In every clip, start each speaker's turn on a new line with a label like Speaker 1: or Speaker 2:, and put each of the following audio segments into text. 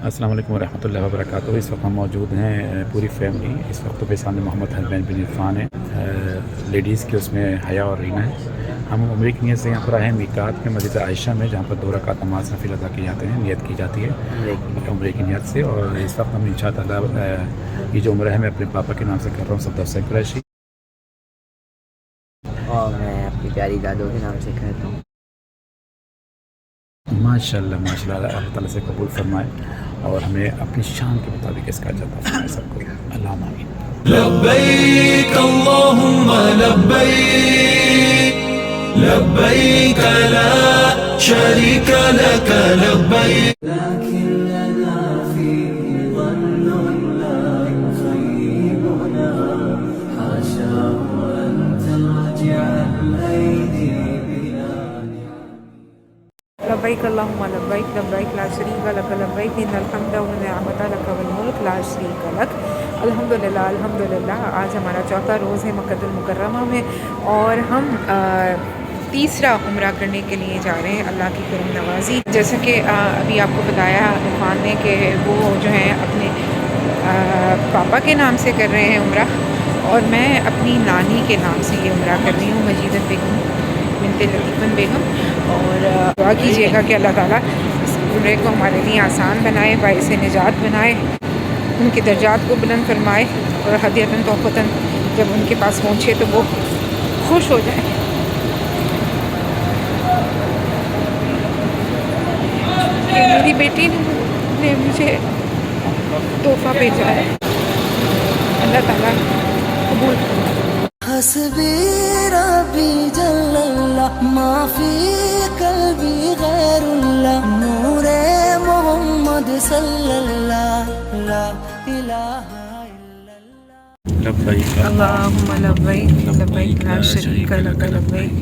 Speaker 1: السلام علیکم ورحمۃ اللہ وبرکاتہ. اس وقت ہم موجود ہیں پوری فیملی. اس وقت تو بے سامنے محمد حسین بن عرفان ہے, لیڈیز کے اس میں حیا اور رینا ہے. ہم عمرے کی نیت سے یہاں پر آئے ہیں میقات میں مسجد عائشہ میں, جہاں پر 2 رکعت نماز نفل ادا کیے جاتے ہیں, نیت کی جاتی ہے عمرے کی نیت سے. اور اس وقت ہم انشاءاللہ یہ جو عمرہ ہے میں اپنے پاپا کے نام سے کر رہا ہوں, صفدر حسین قریشی.
Speaker 2: اور میں اپنی پیاری دادوں کے نام سے کہتا ہوں.
Speaker 1: ماشاء اللہ ماشاء اللہ, اللہ تعالیٰ سے قبول فرمائے اور ہمیں اپنی شان کے مطابق اس کا اجر عطا فرمائے سب کو. اللہم آمین.
Speaker 3: لبيك اللهم لبيك لبيك لا شريك لك لبيك لكن لنا فيه ظن لا يخيبنا حاشا أن ترجع الأيدي بنا.
Speaker 4: لبیک اللہم لبیک لبیک لا شریک لک لبیک ان الحمد والنعمت لک والملک لا شریک لک. الحمدللہ الحمدللہ. آج ہمارا 4تھا روز ہے مکہ المکرمہ میں اور ہم تیسرا عمرہ کرنے کے لیے جا رہے ہیں. اللہ کی کرم نوازی, جیسا کہ ابھی آپ کو بتایا عرفان نے کہ وہ جو ہیں اپنے پاپا کے نام سے کر رہے ہیں عمرہ, اور میں اپنی نانی کے نام سے یہ عمرہ کر رہی ہوں, مجیدت بیگم بنت لطیفن بیگم. اور دعا کیجیے گا کہ اللہ تعالیٰ اس عمرے کو ہمارے لیے آسان بنائے, باعث نجات بنائے, ان کے درجات کو بلند فرمائے, اور ہدیۃً تحفۃً جب ان کے پاس پہنچے تو وہ خوش ہو جائیں. کہ میری بیٹی نے مجھے تحفہ بھیجا ہے, اللہ تعالیٰ قبول کرے.
Speaker 3: حسبي ربي جل الله ما في قلبي غير الله نور محمد صلى الله لا إله إلا الله.
Speaker 1: لبیک
Speaker 4: اللہم لبیک لبیک لا شریک لک لبیک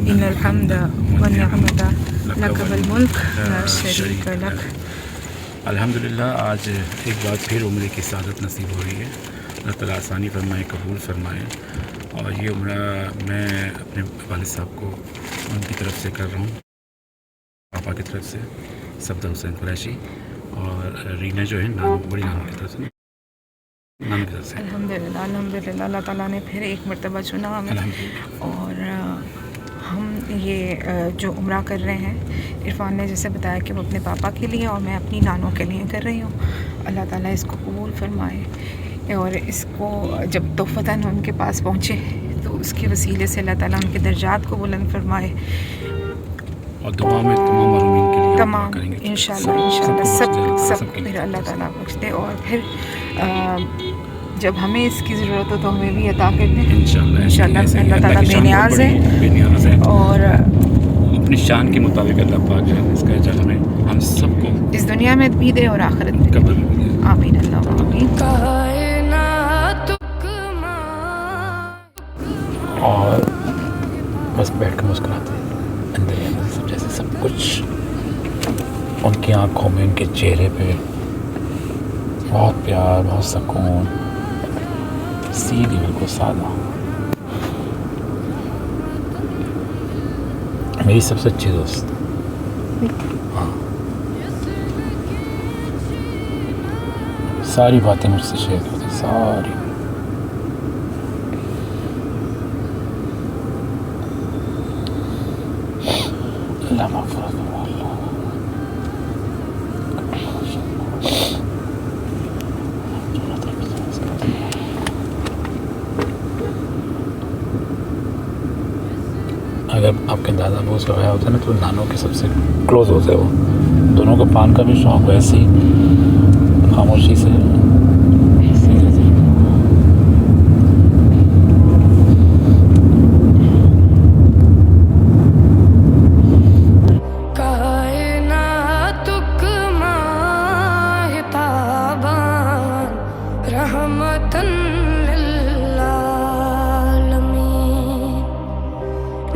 Speaker 4: ان الحمد والنعمت لک والملک لا شریک لک.
Speaker 1: الحمدللہ. آج ایک بار پھر عمرے کی سعادت نصیب ہو رہی ہے. اللہ تعالیٰ آسانی فرمائے, قبول فرمائے. اور یہ عمرہ میں اپنے والد صاحب کو ان کی طرف سے کر رہا ہوں, پاپا کی طرف سے صفدر حسین قریشی, اور رینا جو ہے بڑی نانوں کی طرف سے, نانوں کی طرف سے.
Speaker 4: الحمدللہ الحمدللہ. اللہ تعالیٰ نے پھر ایک مرتبہ چنا ہمیں, اور ہم یہ جو عمرہ کر رہے ہیں, عرفان نے جیسے بتایا کہ وہ اپنے پاپا کے لیے اور میں اپنی نانوں کے لیے کر رہی ہوں. اللہ تعالیٰ اس کو قبول فرمائے, اور اس کو جب تحفتاً ان کے پاس پہنچے تو اس کے وسیلے سے اللہ تعالیٰ ان کے درجات کو بلند فرمائے.
Speaker 1: اور دعا میں تمام معلومین کے لیے
Speaker 4: تمام
Speaker 1: کریں گے
Speaker 4: انشاءاللہ سب
Speaker 1: کے لیے.
Speaker 4: پھر اللہ تعالیٰ بخش دے, اور پھر جب ہمیں اس کی ضرورت ہو تو ہمیں بھی عطا کر دیں انشاءاللہ. اللہ تعالیٰ بے نیاز ہے, اور
Speaker 1: اپنی شان کے مطابق اللہ پاک جو ہے اس کا اجر ہمیں ہم سب کو
Speaker 4: اس دنیا میں بھی دے اور آخرت میں
Speaker 1: قبر میں بھی دے.
Speaker 4: آمین اللہ آمین.
Speaker 1: اور بس بیٹھ کے مسکراتے ہیں اندر ہی اندر, سب جیسے سب کچھ ان کی آنکھوں میں, ان کے چہرے پہ بہت پیار, بہت سکون, سیدھی بالکل سادہ. میری سب سے اچھی دوست. ہاں, ساری باتیں مجھ سے شیئر کرتی, ساری. اللہ مغفرت کرے. اگر آپ کے دادا ابو سے ہویا ہوتا ہے نا تو نانوں کے سب سے کلوز ہوتے ہیں. وہ دونوں کو پان کا بھی شوق, ویسے ہی خاموشی سے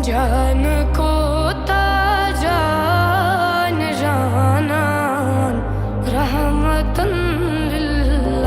Speaker 3: جان کو تاجان جانان رحمتن للعالمین.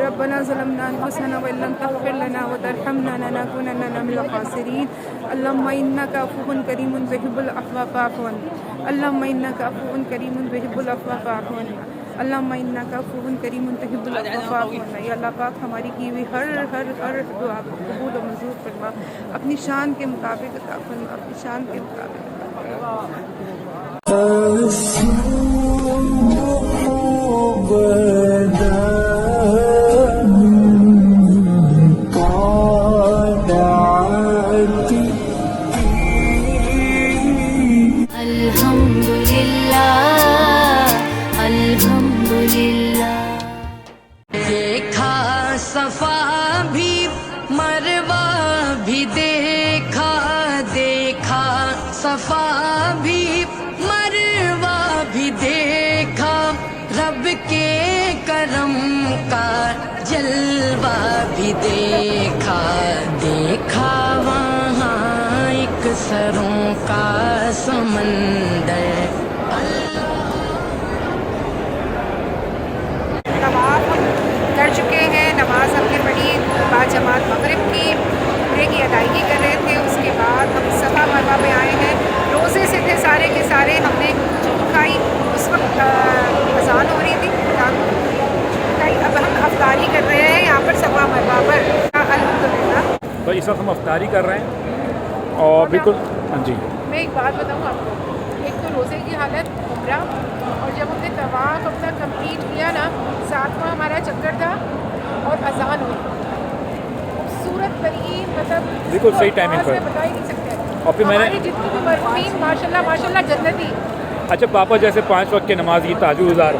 Speaker 4: ربنا ظلمنا أنفسنا وإن لم تغفر لنا وترحمنا لنكونن من الخاسرين اللهم إنك عفو كريم تحب العفو فاعف عنا اللهم إنك عفو كريم تحب العفو فاعف عنا اللهم إنك عفو کریم تحب العفو فاعف عنا. یا اللہ پاک ہماری کی ہوئی ہر دعا کو قبول و منظور فرما, اپنی شان کے مطابق عطا فرما, اپنی شان کے مطابق عطا
Speaker 5: دیکھا صفا بھی مروا بھی دیکھا, دیکھا صفا بھی مروا بھی دیکھا, رب کے کرم کا جلوہ بھی دیکھا, دیکھا وہاں ایک سروں کا سمندر.
Speaker 4: طواف ہم کر چکے ہیں, نماز ہم نے پڑھی با جماعت مغرب کی, عمرے کی ادائیگی کر رہے تھے. اس کے بعد ہم صفا مروا پہ آئے ہیں. روزے سے تھے سارے کے سارے, ہم نے کھائی. اس وقت اذان ہو رہی تھی, اب ہم افطاری کر رہے ہیں یہاں پر صفا مروا پر الحمدللہ.
Speaker 1: تو اس وقت ہم افطاری کر رہے ہیں اور بالکل ہاں جی.
Speaker 4: میں ایک بات بتاؤں آپ کو, ایک تو روزے کی حالت عمرہ, اور جب ہم نے طواف اپنا کمپلیٹ کیا نا, 7واں ہمارا چکر تھا اور اذان ہوئی. خوبصورت ترین مطلب
Speaker 1: بالکل صحیح ٹائمنگ پر
Speaker 4: بتا ہی نہیں سکتے.
Speaker 1: اور پھر میں نے
Speaker 4: جتنی بھی مرحومین ماشاءاللہ جنتی.
Speaker 1: اچھا پاپا جیسے 5 وقت کے نمازی تہجد گزار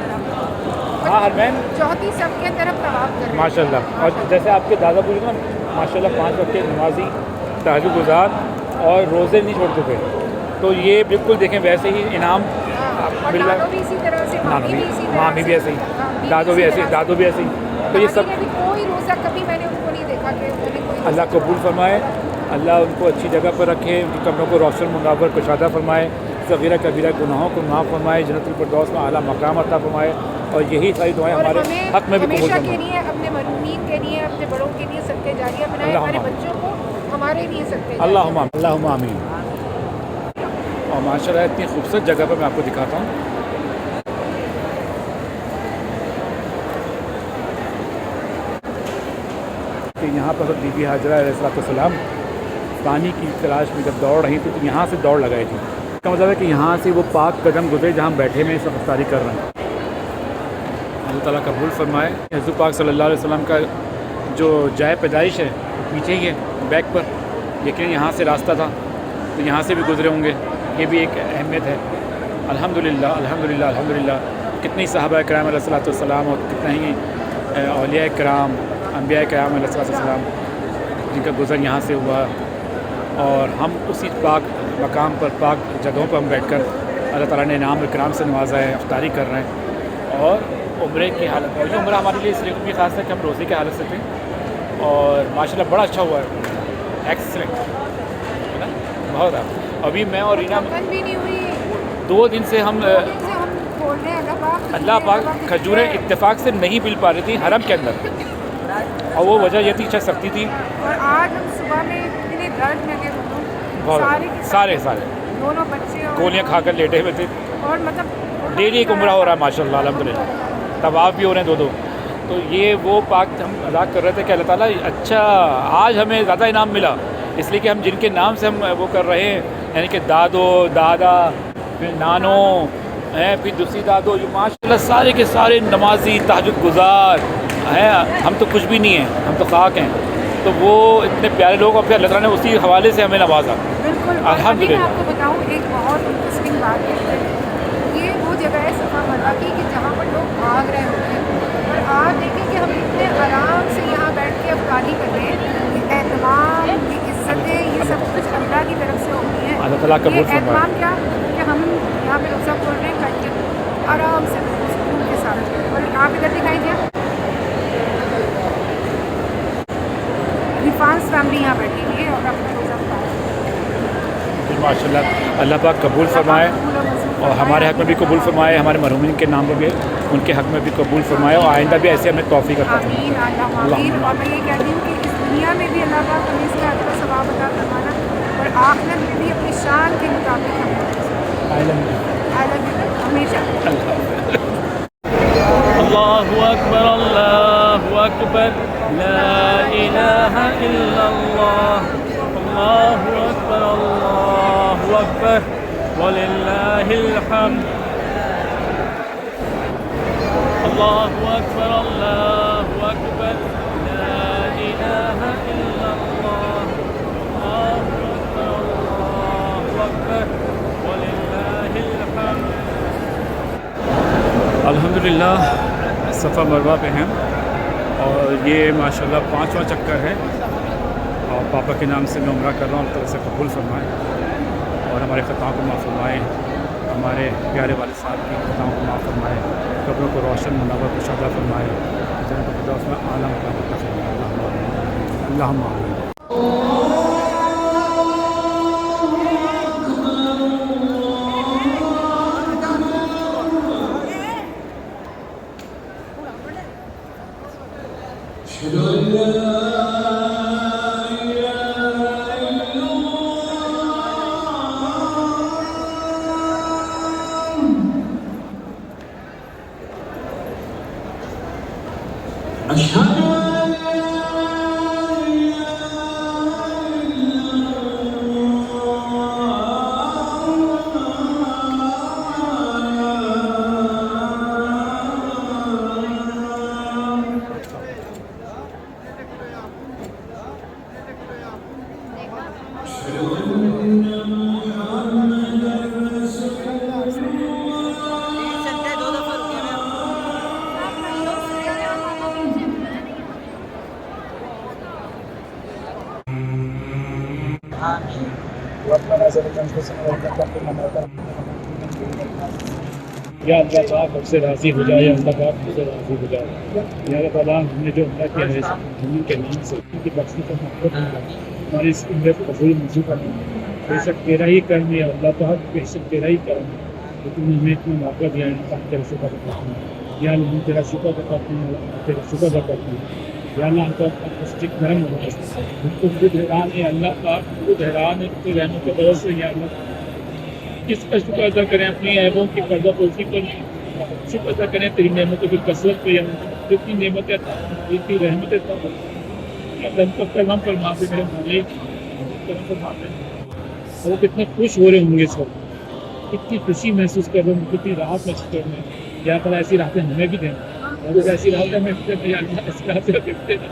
Speaker 1: ہاں حرمین
Speaker 4: چوتھی سب کے اندر ہم طواف کر رہے ہیں
Speaker 1: ماشاء اللہ. اور جیسے آپ کے دادا بزرگ نا ماشاء اللہ 5 وقت کے نمازی تہجد گزار اور روزے نہیں چھوڑتے تھے. تو یہ بالکل دیکھیں ویسے ہی انعام
Speaker 4: اور نانو بھی اسی طرح سے, مامی بھی اسی طرح
Speaker 1: مامی بھی ایسے ہی, دادو بھی ایسے ہی, دادو بھی ایسے ہی. تو یہ سب
Speaker 4: کوئی روزہ کبھی میں نے ان کو نہیں دیکھا کہ
Speaker 1: اللہ قبول فرمائے, اللہ ان کو اچھی جگہ پر رکھے, ان کی قبروں کو روشن منور کشادہ فرمائے, صغیرہ کبیرہ گناہوں کو معاف فرمائے, جنت الفردوس میں اعلیٰ مقام عطا فرمائے. اور یہی ساری دعائیں ہمارے حق میں بھی قبول
Speaker 4: ہمیشہ کے
Speaker 1: فرمائے.
Speaker 4: لیے, اپنے مرحومین کے لیے, اپنے بڑوں کے لیے صدقہ جاریہ بنائے, ہمارے بچوں کو ہمارے لیے صدقہ جاریہ.
Speaker 1: اللہم آمین. اور ماشاء اللہ اتنی خوبصورت جگہ پر میں آپ کو دکھاتا ہوں. کہ یہاں پر بی بی حاجرہ علیہ السلام پانی کی تلاش میں جب دوڑ رہی تھی تو یہاں سے دوڑ لگائی تھی. اس کا مطلب ہے کہ یہاں سے وہ پاک قدم گزرے جہاں ہم بیٹھے میں اس وقت افطاری کر رہے ہیں. اللہ تعالیٰ قبول فرمائے. حضور پاک صلی اللہ علیہ وسلم کا جو جائے پیدائش ہے پیچھے ہی ہے بیک پر, لیکن یہاں سے راستہ تھا تو یہاں سے بھی گزرے ہوں گے. یہ بھی ایک اہمیت ہے. الحمدللہ الحمدللہ الحمدللہ. کتنی صحابہ کرام علیہ السلام اور کتنے ہی اولیاء کرام انبیاء کرام علیہ السلام جن کا گزر یہاں سے ہوا, اور ہم اسی پاک مقام پر پاک جگہوں پر ہم بیٹھ کر اللہ تعالیٰ نے انعام اکرام سے نوازا ہے, افطاری کر رہے ہیں. اور عمرے کی حالت, اور یہ عمرہ ہمارے لیے اس لیے بھی خاص ہے کہ ہم روزے کی حالت سے تھے, اور ماشاءاللہ بڑا اچھا ہوا ہے, ایکسلنٹ ہے نا, بہت ہے. ابھی میں اور رینا 2 دن سے ہم اللہ پاک کھجوریں اتفاق سے نہیں مل پا رہی تھی حرم کے اندر, اور وہ وجہ یہ تھی اچھا سکتی تھی.
Speaker 4: اور آج ہم صبح میں اتنے درد میں تھے
Speaker 1: سارے
Speaker 4: دونوں بچے
Speaker 1: گولیاں کھا کر لیٹے ہوئے تھے.
Speaker 4: اور مطلب
Speaker 1: ڈیلی ایک عمرہ ہو رہا ہے ماشاءاللہ الحمدللہ, طواف بھی ہو رہے ہیں 2. تو یہ وہ پاک ہم ادا کر رہے تھے کہ اللہ تعالیٰ اچھا آج ہمیں زیادہ انعام ملا, اس لیے کہ ہم جن کے نام سے ہم وہ کر رہے ہیں, یعنی کہ دادو, دادا, پھر نانو ہیں, پھر دوسری دادو, یہ ماشاءاللہ سارے کے سارے نمازی تہجد گزار ہیں. ہم تو کچھ بھی نہیں ہیں, ہم تو خاک ہیں. تو وہ اتنے پیارے لوگ, اور پھر اللہ تعالیٰ نے اسی حوالے سے ہمیں نوازا.
Speaker 4: بالکل.
Speaker 1: الحمدللہ.
Speaker 4: میں آپ کو بتاؤں ایک بہت انٹرسٹنگ بات ہے, یہ وہ جگہ ہے صفا مروا کی کہ جہاں پر لوگ بھاگ رہے ہوتے ہیں, اور آپ دیکھیں کہ ہم اتنے آرام سے یہاں بیٹھ کے افطاری کر رہے ہیں. یہ اہتمام, یہ عزتیں, یہ سب کچھ اللہ کی طرف سے ہوتی ہیں.
Speaker 1: اللہ تعالیٰ قبول
Speaker 4: یہ
Speaker 1: فرمائے.
Speaker 4: اہتمام کیا کہ ہم یہاں پہ روزہ کھول رہے ہیں کٹ کے آرام سے سکون کے ساتھ. اور آپ ادھر دکھائیں گے, رفانس فیملی یہاں بیٹھی ہوئی ہے اور اپنا روزہ کھا رہی ہے.
Speaker 1: ماشاءاللہ اللہ پاک قبول فرمائے. اور ہمارے حق میں بھی قبول فرمائے, ہمارے مرحومین کے نام میں بھی ان کے حق میں بھی قبول فرمائے, اور آئندہ بھی ایسے ہمیں توفیق عطا فرمائے.
Speaker 4: آمین آمین. اور میں یہ کہتی ہوں کہ اس دنیا میں بھی اللہ پاک ہمیں اس کا اجر و ثواب عطا فرمانا, اور آخرت میں بھی اپنی شان کے مطابق ہمیں ہمیشہ.
Speaker 3: اللہ اکبر اللہ اکبر لا الہ الا اللہ اللہ اکبر وللہ الحمد اللہ اکبر اللہ اکبر لا الہ الا اللہ اللہ اکبر وللہ الحمد. الحمدللہ صفا مروہ پہ ہیں, اور یہ ماشاءاللہ 5واں چکر ہے, اور پاپا کے نام سے میں عمرہ کر رہا ہوں. اللہ سے قبول فرمائے اور ہمارے خطاؤں کو معاف فرمائے, ہمارے پیارے والد صاحب کی خطاؤں کو معاف فرمائے, قبروں کو روشن منور کشادہ فرمائے, جنت الفردوس میں اعلیٰ مقام عطا فرمائے. اللہم آمین. یا اللہ پاک ہم سے راضی ہو جائے, یا اللہ پاک ہم سے راضی ہو جائے. یا اللہ تعالیٰ ہم نے جو عمرہ کیا ہے زمین کے نام سے ان کی بخشی کا محبت ہماری اس عمرے کو قبول منظور کرنا. بے شک تیرا ہی کرم ہے اللہ پاک, بے شک تیرا ہی کرم ہے, لیکن ہمیں اتنا موقع دیا ہے تیرا شکر ادا کرتے ہیں. یا اللہ ہم تیرا شکر ادا کرتے ہیں, تیرا شکر ادا کرتے ہیں. یا اللہ ہم کو گرم ہو جائے, ہم کو خود حیران ہے اللہ پاک, خود حیران ہے تو رحمت کے برس سے. یا اللہ کس کا شکر ادا کریں اپنی عیبوں کی پردہ پوشی پر, شکر ادا کریں تیری نعمتوں کی کثرت پہ. یا جتنی نعمتیں اتنی رحمتیں تھا اللہ ہم کو کرم فرما دے میرے مالک, کرم فرما دے. وہ کتنے خوش ہو رہے ہوں گے سب, کتنی خوشی محسوس کر رہے ہوں گے, کتنی راحت محسوس کر رہے ہیں. یا تعالیٰ ایسی راحتیں ہمیں بھی دیں, اور ایسی راحتیں ہمیں بھی دیں. یا اللہ ایسی راحتیں دیتے ہیں,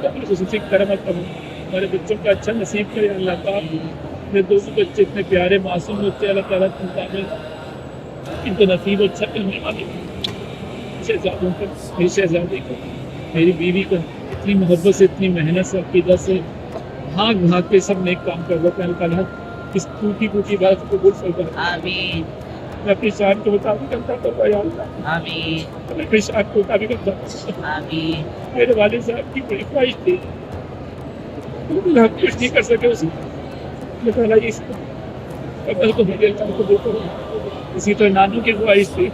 Speaker 3: اپنے خصوصی کرم کرو, ہمارے بچوں کا اچھا نصیب کرے. اللہ تعالیٰ میرے دوست بچے اتنے پیارے معصوم بچے, اللہ تعالیٰ ان کو نصیب اچھا کرنے والے شہزادوں کو, میری شہزادی کو, میری بیوی کو اتنی محبت سے, اتنی محنت سے, عقیدت سے بھاگ بھاگ کے سب نیک کام کر رہے ہیں. اللہ تعالیٰ اس ٹوٹی ٹوٹی بات کو قبول فرمائے. آمین. میں اپنی شان کے مطابق کرتا کرتا یا اللہ. آمین. میں اپنی شان کے مطابق کرتا. آمین. میرے والد صاحب کی بڑی خواہش تھی, اللہ کچھ نہیں کر سکے اسے. اللہ تعالیٰ اس قبل کو میرے اللہ کو دو کرو. اسی طرح نانو کی خواہش تھی,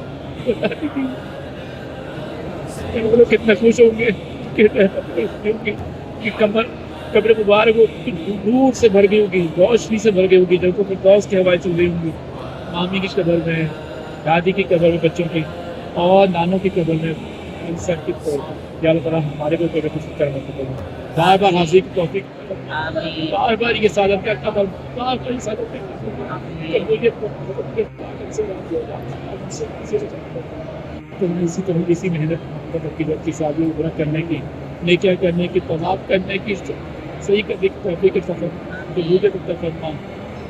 Speaker 3: لوگ کتنے خوش ہوں گے کہ قبر مبارک نور سے بھر گئی ہوگی, روشنی سے بھر گئی ہوگی, جب کو فردوس کی ہوائیں چل رہی ہوں گی. مامی کی قبر میں, دادی کی قبر میں بچوں کی, اور نانوں کی قبر میں ان سب کی طور پر. یا اللہ تعالیٰ ہمارے کو قبر خوش کرنا چاہتے ہیں. بار بار حاضر کی توفیق, بار بار یہ سعادت کا قدم, بار بار یہ سعادت کا اسی طرح اسی محنت کی شادی عمرہ کرنے کی, نیکیاں کرنے کی, طواف کرنے کی, صحیح کرنے کی توفیق فرما.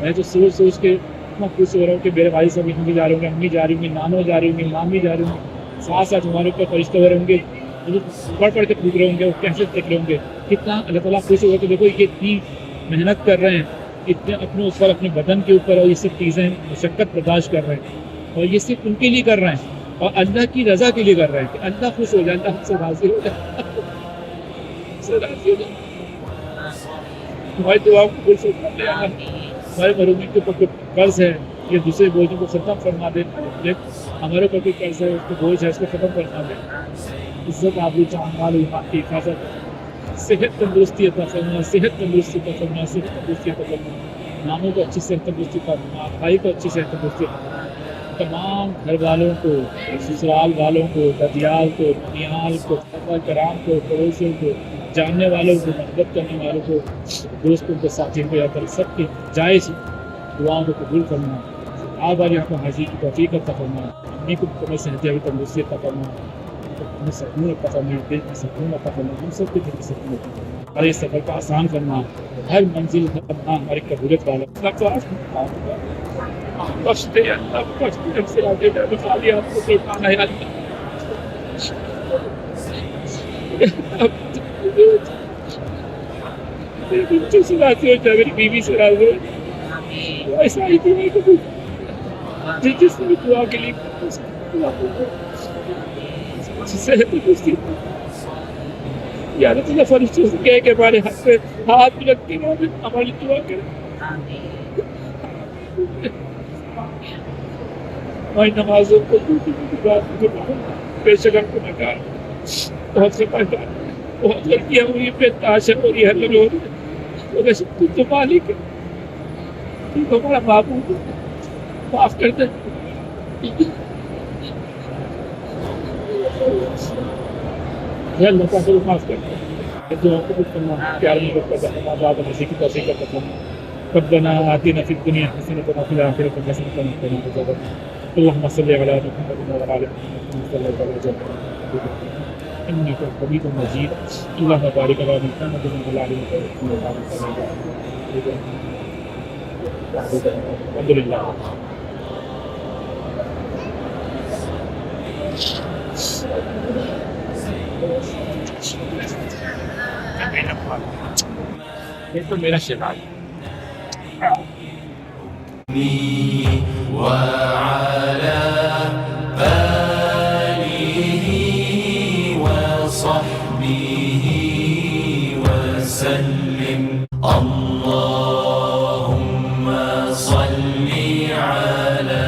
Speaker 3: میں تو سوچ سوچ کے اتنا خوش ہو رہا ہوں کہ میرے بھائی سب یہاں بھی جا رہے ہوں گے, امی جا رہی ہوں گی, نانو جا رہی ہوں گی, مامی جا رہی ہوں گی, ساتھ ساتھ ہمارے اوپر فرشتے ہو رہے ہوں گے, پڑھ پڑھ کے پوچھ رہے ہوں گے, اور کیسے دیکھ رہے ہوں گے. کتنا اللہ تعالیٰ خوش ہوگا کہ دیکھو یہ اتنی محنت کر رہے ہیں, اتنے اپنے اس پر اپنے بدن کے اوپر, اور یہ سب چیزیں مشقت برداشت کر رہے ہیں, اور یہ صرف ان کے لیے کر رہے ہیں, اور اللہ کی رضا کے لیے کر رہے ہیں کہ اللہ خوش ہو جائے, اللہ ہم سے راضی ہو جائے, ہماری دعاؤں کو قبول فرما لے. ہمارے مرحومین کے اوپر قرض ہے, یہ دوسرے بوجھوں کو ختم فرما دے. ہمارے اوپر کوئی قرض ہے اس کو بوجھ ہے اس کو ختم فرما دے. عزت آبرو جان مال ایمان کی حفاظت, صحت تندرستی عطا فرما, صحت تندرستی عطا فرما, صحت تندرستی عطا فرما. ماموں کو اچھی صحت تندرستی عطا فرما, بھائی کو اچھی صحت تندرستی عطا فرما. تمام گھر والوں کو, سسرال والوں کو, ددیال کو, ننیال کو, صحابہ کرام کو, پڑوسیوں کو, جاننے والوں کو, محبت کرنے والوں کو, دوستوں کو, ساتھیوں کو, یا کر سب کی جائز دعاؤں کو قبول کرنا. آپ بار یہاں کو حاضری کی توفیق عطا فرما. امی کو مکمل صحت یابی تندرستی عطا فرما, ہمیں سکون عطا فرما, دل کی سکون عطا فرما, ہم سب کے دل کی سکون عطا فرما. ہمارے سفر کو آسان کرنا, ہر منزل ہماری قبولیت والا. بخش دے اللہ, بخش دے, ہم سے آگے جانے والی آپ کو پہچانا ہے اللہ. میرے بچوں سے راضی ہو جائے, میری بیوی سے راضی ہو جائے, ایسا ہی دعا قبول جس نے دعا کے لیے صحت تندرستی. یا اللہ تعالیٰ فرشتوں سے کہے کہ ہمارے ہاتھ پہ ہاتھ رکھ کے ہماری دعا کرے. ہماری نمازوں کو بے شک ہم کو نکال, بہت سے پہچان, بہت غلطیاں ہوئی, بے تاشا ہو رہی ہے, حل ہو رہی ہے, تو تو مالک ہے, تو ہمارا معبود ہے, معاف کر دے. اللہ تعالیٰ معاف کر دے. دعا قبول کرنا, پیار محبت کا کرنا, بات مسیح کی توفیق عطا فرما. ربنا آتنا في الدنيا حسنة وفي الآخرة حسنة وقنا عذاب النار. اللهم صل على محمد وعلى آل محمد كما صليت على إبراهيم إنك حميد مجيد. اللهم بارك على محمد وعلى آل محمد كما باركت على إبراهيم. الحمد لله. یہ تو میرا شہاد ہے.
Speaker 6: وعلى آله وصحبه وسلم. اللهم صل على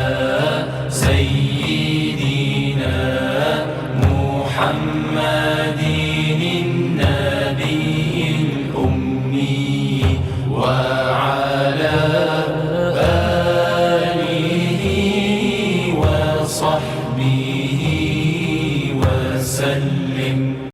Speaker 6: سيدنا محمد